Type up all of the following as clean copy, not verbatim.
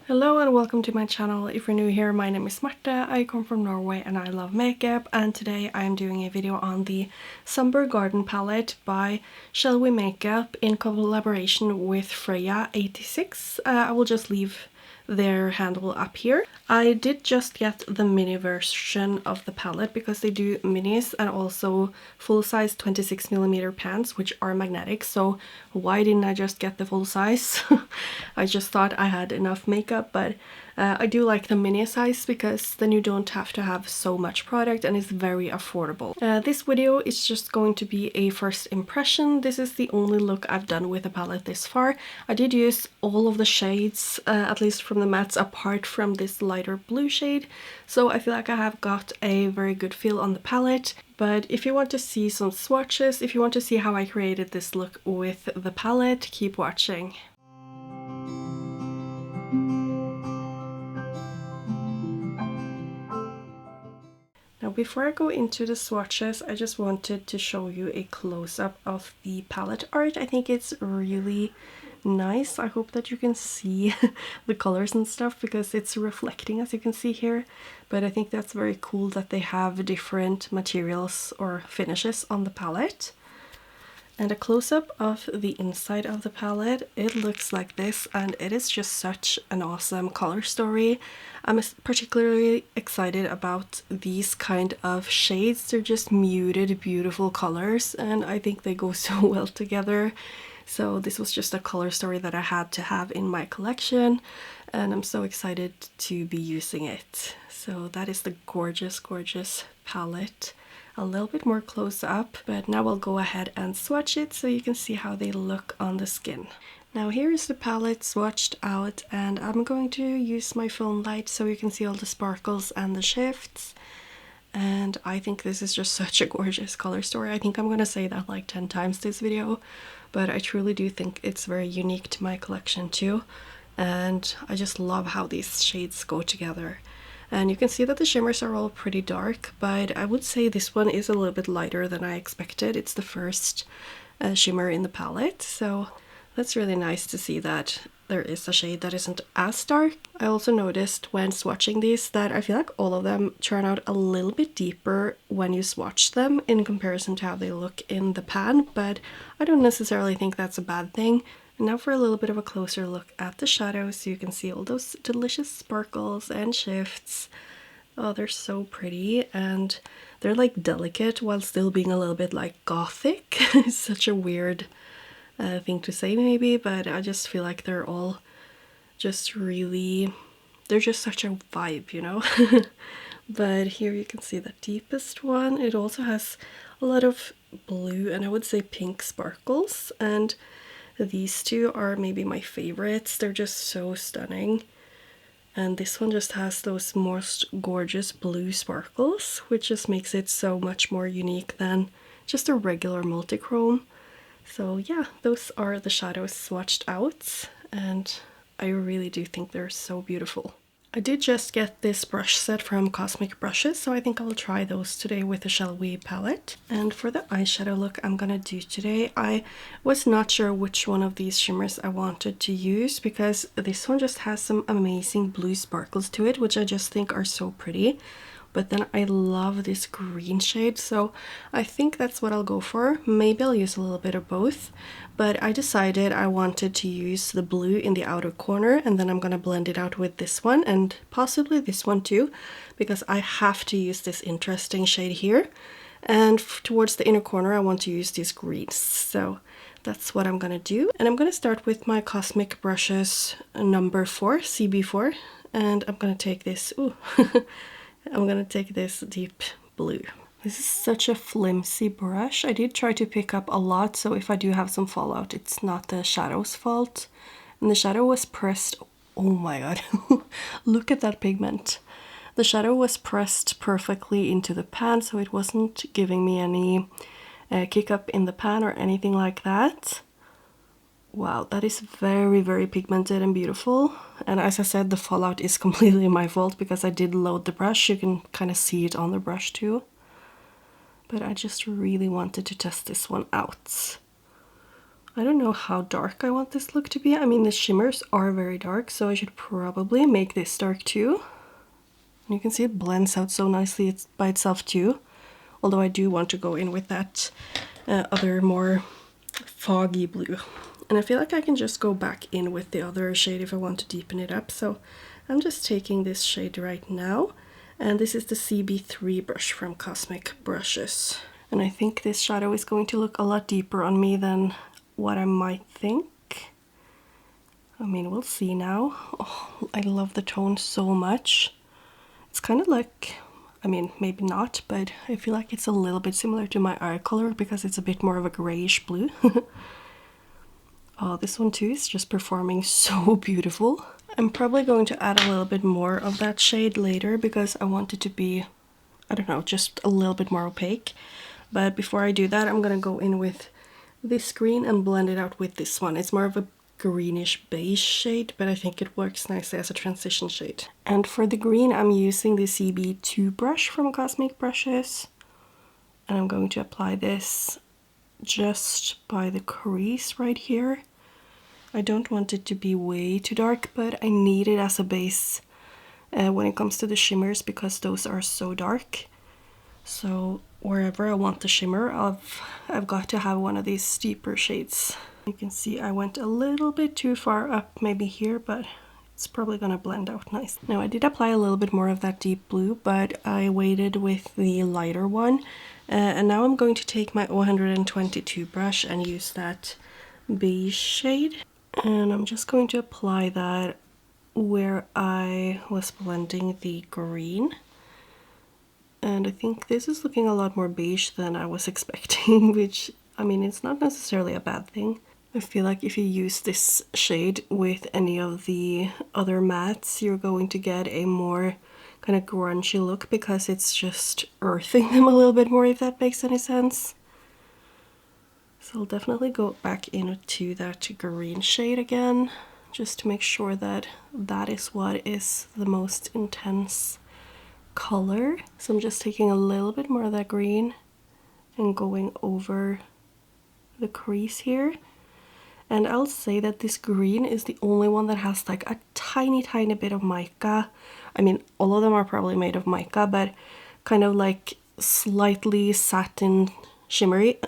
Hello and welcome to my channel. If you're new here, my name is Marte, I come from Norway and I love makeup, and today I am doing a video on the Somber Garden palette by Shellwe Makeup in collaboration with Freya86. I will just leave their handle up here. I did just get the mini version of the palette because they do minis and also full-size 26mm pans, which are magnetic, so why didn't I just get the full size? I just thought I had enough makeup, but I do like the mini size because then you don't have to have so much product and it's very affordable. This video is just going to be a first impression. This is the only look I've done with the palette this far. I did use all of the shades, at least from the mattes, apart from this lighter blue shade, so I feel like I have got a very good feel on the palette. But if you want to see some swatches, if you want to see how I created this look with the palette, keep watching. Now before I go into the swatches, I just wanted to show you a close-up of the palette art. I think it's really nice. I hope that you can see the colors and stuff because it's reflecting, as you can see here. But I think that's very cool that they have different materials or finishes on the palette. And a close-up of the inside of the palette, it looks like this, and it is just such an awesome color story. I'm particularly excited about these kind of shades. They're just muted, beautiful colors, and I think they go so well together. So this was just a color story that I had to have in my collection, and I'm so excited to be using it. So that is the gorgeous, gorgeous palette. A little bit more close up, but now I'll go ahead and swatch it so you can see how they look on the skin. Now here is the palette swatched out, and I'm going to use my phone light so you can see all the sparkles and the shifts. And I think this is just such a gorgeous color story. I think I'm gonna say that like 10 times this video, but I truly do think it's very unique to my collection too. And I just love how these shades go together. And you can see that the shimmers are all pretty dark, but I would say this one is a little bit lighter than I expected. It's the first shimmer in the palette, so that's really nice to see that there is a shade that isn't as dark. I also noticed when swatching these that I feel like all of them turn out a little bit deeper when you swatch them in comparison to how they look in the pan, but I don't necessarily think that's a bad thing. And now for a little bit of a closer look at the shadows, so you can see all those delicious sparkles and shifts. Oh, they're so pretty, and they're like delicate while still being a little bit like gothic. It's such a weird thing to say maybe, but I just feel like they're all just really, they're just such a vibe, you know? But here you can see the deepest one. It also has a lot of blue and I would say pink sparkles, and these two are maybe my favorites. They're just so stunning. And this one just has those most gorgeous blue sparkles, which just makes it so much more unique than just a regular multichrome. So yeah, those are the shadows swatched out, and I really do think they're so beautiful. I did just get this brush set from Cosmic Brushes, so I think I'll try those today with the Shellwe palette. And for the eyeshadow look I'm gonna do today, I was not sure which one of these shimmers I wanted to use because this one just has some amazing blue sparkles to it, which I just think are so pretty. But then I love this green shade, so I think that's what I'll go for. Maybe I'll use a little bit of both, but I decided I wanted to use the blue in the outer corner, and then I'm gonna blend it out with this one and possibly this one too, because I have to use this interesting shade here. And towards the inner corner I want to use these greens, so that's what I'm gonna do. And I'm gonna start with my Cosmic Brushes number 4, CB4, and I'm gonna take this, I'm gonna take this deep blue. This is such a flimsy brush. I did try to pick up a lot, so if I do have some fallout, it's not the shadow's fault. And the shadow was pressed, oh my god, look at that pigment. The shadow was pressed perfectly into the pan, so it wasn't giving me any kick up in the pan or anything like that. Wow, that is very, very pigmented and beautiful. And as I said, the fallout is completely my fault because I did load the brush. You can kind of see it on the brush too. But I just really wanted to test this one out. I don't know how dark I want this look to be. I mean, the shimmers are very dark, so I should probably make this dark too. And you can see it blends out so nicely by itself too. Although I do want to go in with that other more foggy blue. And I feel like I can just go back in with the other shade if I want to deepen it up. So I'm just taking this shade right now. And this is the CB3 brush from Cosmic Brushes. And I think this shadow is going to look a lot deeper on me than what I might think. I mean, we'll see now. Oh, I love the tone so much. It's kind of like, I mean, maybe not, but I feel like it's a little bit similar to my eye color because it's a bit more of a grayish blue. Oh, this one too is just performing so beautiful. I'm probably going to add a little bit more of that shade later because I want it to be, I don't know, just a little bit more opaque. But before I do that, I'm gonna go in with this green and blend it out with this one. It's more of a greenish beige shade, but I think it works nicely as a transition shade. And for the green, I'm using the CB2 brush from Cosmic Brushes. And I'm going to apply this just by the crease right here. I don't want it to be way too dark, but I need it as a base when it comes to the shimmers because those are so dark. So wherever I want the shimmer, I've got to have one of these steeper shades. You can see I went a little bit too far up maybe here, but it's probably gonna blend out nice. Now I did apply a little bit more of that deep blue, but I waited with the lighter one. And now I'm going to take my 122 brush and use that beige shade. And I'm just going to apply that where I was blending the green. And I think this is looking a lot more beige than I was expecting, which, I mean, it's not necessarily a bad thing. I feel like if you use this shade with any of the other mattes, you're going to get a more kind of grungy look because it's just earthing them a little bit more, if that makes any sense. So I'll definitely go back into that green shade again, just to make sure that that is what is the most intense color. So I'm just taking a little bit more of that green and going over the crease here. And I'll say that this green is the only one that has like a tiny bit of mica. I mean, all of them are probably made of mica, but kind of like slightly satin shimmery.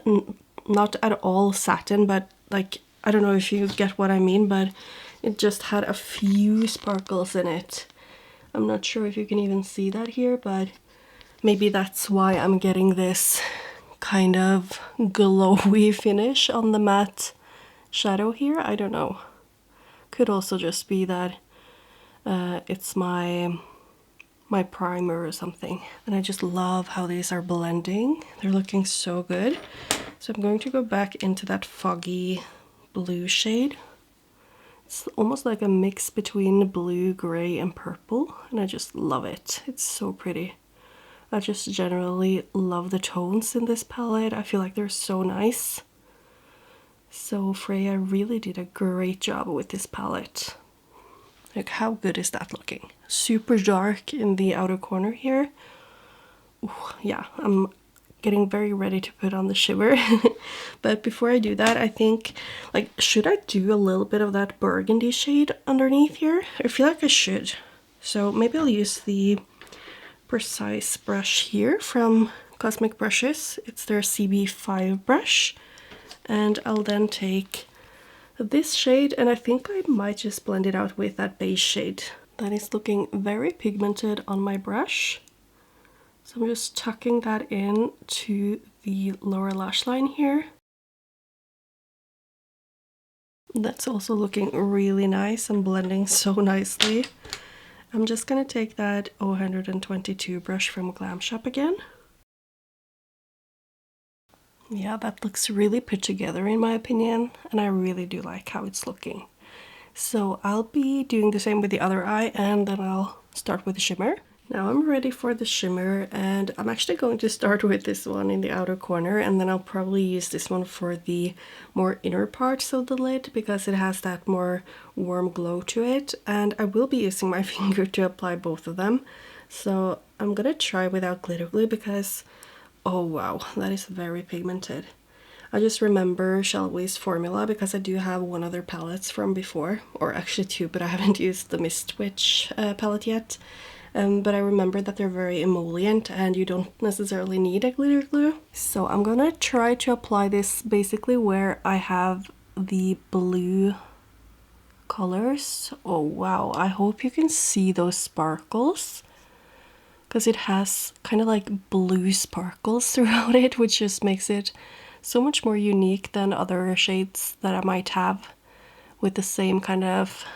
Not at all satin, but like, I don't know if you get what I mean, but it just had a few sparkles in it. I'm not sure if you can even see that here, but maybe that's why I'm getting this kind of glowy finish on the matte shadow here. I don't know. Could also just be that it's my primer or something. And I just love how these are blending. They're looking so good. So I'm going to go back into that foggy blue shade. It's almost like a mix between blue, gray, and purple, and I just love it. It's so pretty. I just generally love the tones in this palette. I feel like they're so nice. So Freya really did a great job with this palette. Like, how good is that looking? Super dark in the outer corner here. Ooh, yeah, I'm getting very ready to put on the shimmer. But before I do that, I think, like, should I do a little bit of that burgundy shade underneath here? I feel like I should. So maybe I'll use the Precise brush here from Cosmic Brushes. It's their CB5 brush. And I'll then take this shade, and I think I might just blend it out with that beige shade. That is looking very pigmented on my brush. So I'm just tucking that in to the lower lash line here. That's also looking really nice and blending so nicely. I'm just gonna take that 122 brush from Glam Shop again. Yeah, that looks really put together in my opinion, and I really do like how it's looking. So I'll be doing the same with the other eye, and then I'll start with the shimmer. Now I'm ready for the shimmer, and I'm actually going to start with this one in the outer corner, and then I'll probably use this one for the more inner parts of the lid because it has that more warm glow to it, and I will be using my finger to apply both of them. So I'm gonna try without glitter glue because, oh wow, that is very pigmented. I just remember Shellwe's formula because I do have one other palette from before, or actually two, but I haven't used the Mist Witch palette yet. But I remember that they're very emollient and you don't necessarily need a glitter glue. So I'm gonna try to apply this basically where I have the blue colors. Oh wow, I hope you can see those sparkles, because it has kind of like blue sparkles throughout it, which just makes it so much more unique than other shades that I might have with the same kind of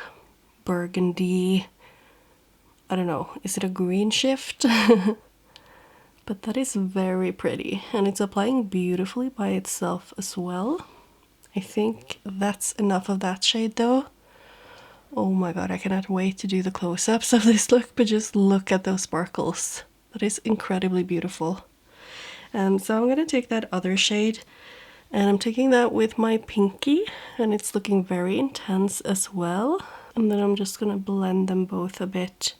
burgundy, I don't know, is it a green shift? But that is very pretty, and it's applying beautifully by itself as well. I think that's enough of that shade though. Oh my god, I cannot wait to do the close-ups of this look, but just look at those sparkles. That is incredibly beautiful. So I'm gonna take that other shade, and I'm taking that with my pinky, and it's looking very intense as well. And then I'm just gonna blend them both a bit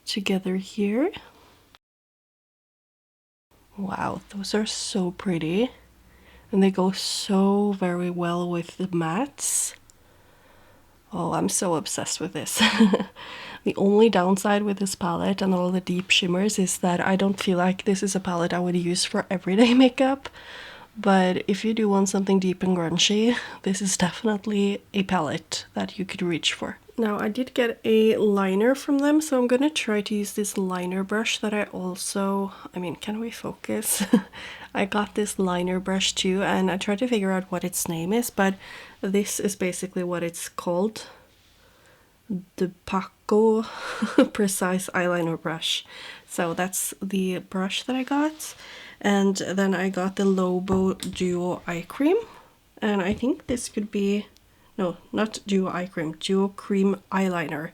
together here. Wow, those are so pretty. And they go so very well with the mattes. Oh, I'm so obsessed with this. The only downside with this palette and all the deep shimmers is that I don't feel like this is a palette I would use for everyday makeup. But if you do want something deep and grungy, this is definitely a palette that you could reach for. Now, I did get a liner from them, so I'm gonna try to use this liner brush that I also... I mean, can we focus? I got this liner brush too, and I tried to figure out what its name is, but this is basically what it's called. The Paco Precise Eyeliner Brush. So that's the brush that I got. And then I got the Lobo Duo Eye Cream. And I think this could be... No, not Duo Eye Cream. Duo Cream Eyeliner.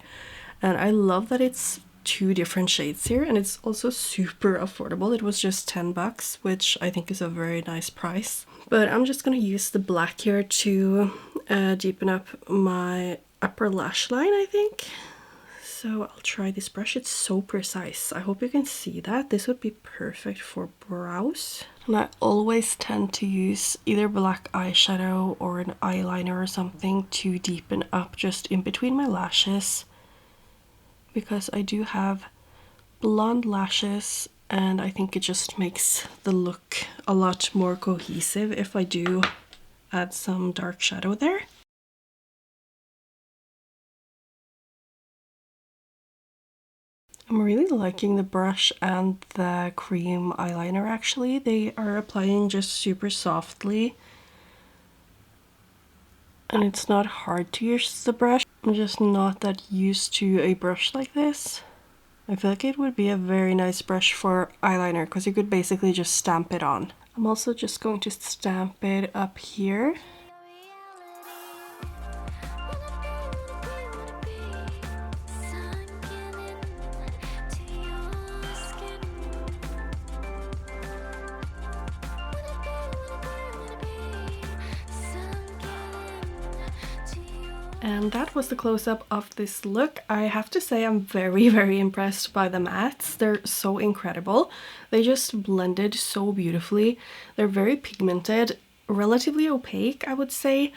And I love that it's two different shades here. And it's also super affordable. It was just 10 bucks, which I think is a very nice price. But I'm just going to use the black here to deepen up my upper lash line, I think. So I'll try this brush. It's so precise. I hope you can see that. This would be perfect for brows. And I always tend to use either black eyeshadow or an eyeliner or something to deepen up just in between my lashes, because I do have blonde lashes and I think it just makes the look a lot more cohesive if I do add some dark shadow there. I'm really liking the brush and the cream eyeliner actually. They are applying just super softly. And it's not hard to use the brush. I'm just not that used to a brush like this. I feel like it would be a very nice brush for eyeliner because you could basically just stamp it on. I'm also just going to stamp it up here. And that was the close-up of this look. I have to say I'm very, very impressed by the mattes. They're so incredible. They just blended so beautifully. They're very pigmented, relatively opaque, I would say.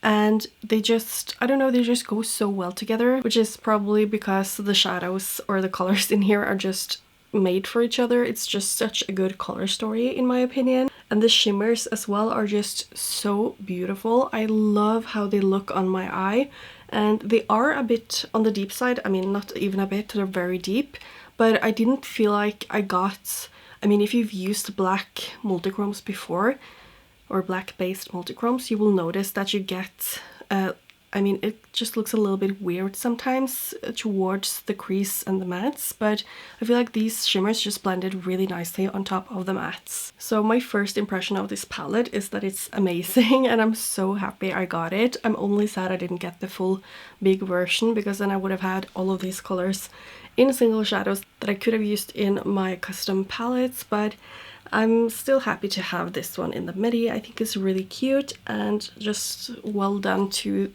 And they just, I don't know, they just go so well together, which is probably because the shadows or the colors in here are just made for each other. It's just such a good color story in my opinion. And the shimmers as well are just so beautiful. I love how they look on my eye, and they are a bit on the deep side. I mean, not even a bit, they're very deep, but I didn't feel like I got... I mean, if you've used black multichromes before, or black based multichromes, you will notice that you get I mean, it just looks a little bit weird sometimes towards the crease and the mattes, but I feel like these shimmers just blended really nicely on top of the mattes. So my first impression of this palette is that it's amazing, and I'm so happy I got it. I'm only sad I didn't get the full big version, because then I would have had all of these colors in single shadows that I could have used in my custom palettes, but I'm still happy to have this one in the midi. I think it's really cute, and just well done to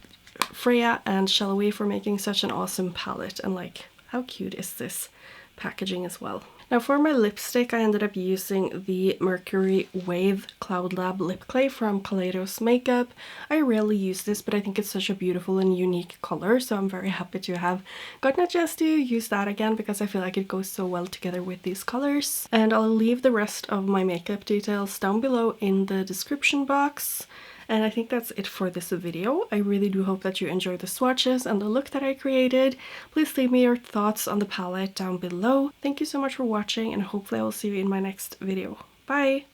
Freya and Shellwe for making such an awesome palette. And like, how cute is this packaging as well. Now for my lipstick, I ended up using the Mercury Wave Cloud Lab Lip Clay from Kaleidos Makeup. I rarely use this, but I think it's such a beautiful and unique color, so I'm very happy to have gotten a chance to use that again because I feel like it goes so well together with these colors. And I'll leave the rest of my makeup details down below in the description box. And I think that's it for this video. I really do hope that you enjoyed the swatches and the look that I created. Please leave me your thoughts on the palette down below. Thank you so much for watching, and hopefully I will see you in my next video. Bye!